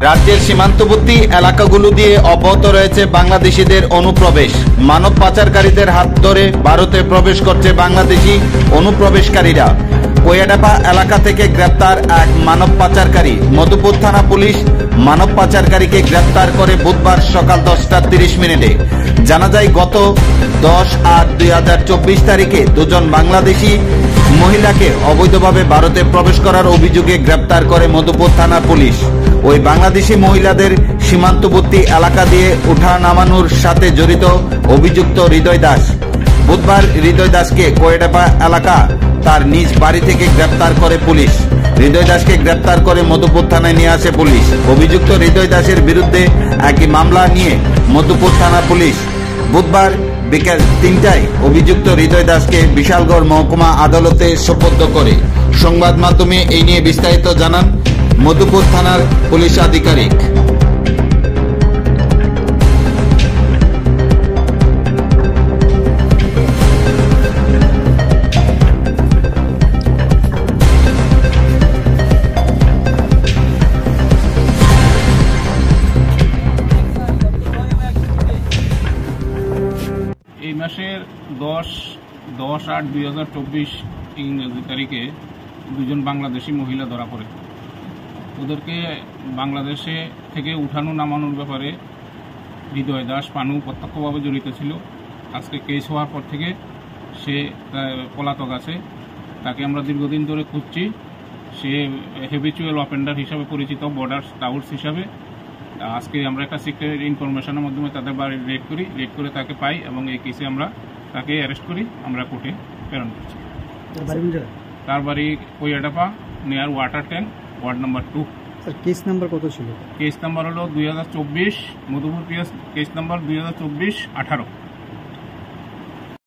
রাজ্যের সীমান্তবর্তী এলাকাগুলো দিয়ে অব্যাহত রয়েছে বাংলাদেশিদের অনুপ্রবেশ। মানব পাচারকারীদের হাত ধরে ভারতে প্রবেশ করছে বাংলাদেশি অনুপ্রবেশকারীরা। কোয়াডাপা এলাকা থেকে গ্রেপ্তার এক মানব পাচারকারী। মধুপুর থানা পুলিশ মানব পাচারকারীকে গ্রেপ্তার করে বুধবার সকাল 10:30 জানা যায়, গত 10/8/2024 তারিখে দুজন বাংলাদেশি মহিলাকে অবৈধভাবে ভারতে প্রবেশ করার অভিযোগে গ্রেপ্তার করে মধুপুর থানা পুলিশ। ওই বাংলাদেশি মহিলাদের সীমান্তবর্তী এলাকা দিয়ে ওঠা নামানোর সাথে জড়িত অভিযুক্ত হৃদয় দাস। বুধবার হৃদয় দাসকে কোয়াডাপা এলাকা তার নিজ বাড়ি থেকে গ্রেপ্তার করে পুলিশ। হৃদয় দাসকে গ্রেপ্তার করে মধুপুর থানায় নিয়ে আসে পুলিশ। অভিযুক্ত হৃদয় দাসের বিরুদ্ধে একই মামলা নিয়ে মধুপুর থানা পুলিশ বুধবার বিকেল 3টায় অভিযুক্ত হৃদয় দাসকে বিশালগড় মহকুমা আদালতে সোপর্দ করে। সংবাদ মাধ্যমে এই নিয়ে বিস্তারিত জানান মধুপুর থানার পুলিশ আধিকারিক। এই মাসের 10/8/2024 ইংরেজি তারিখে দুজন বাংলাদেশি মহিলা ধরা পড়ে। ওদেরকে বাংলাদেশে থেকে উঠানো নামানোর ব্যাপারে হৃদয় দাস পানু প্রত্যক্ষভাবে জড়িত ছিল। আজকে কেস হওয়ার পর থেকে সে পলাতক আছে। তাকে আমরা দীর্ঘদিন ধরে খুঁজছি। সে হ্যাবিচুয়াল অফেন্ডার হিসাবে পরিচিত, বর্ডার স্কাউটস হিসাবে। আজকে আমরা একটা সিক্রেট ইনফরমেশনের মাধ্যমে তাদের বাড়ি রেড করে তাকে পাই এবং এই কেসে আমরা তাকে অ্যারেস্ট করি, আমরা কোর্টে প্রেরণ করছি। তার বাড়ি কোয়াডাপা near water tank, ward number 2। Case number কত ছিল? কেস নাম্বার হলো 2024 মধুপুর কেস নাম্বার 2024-18।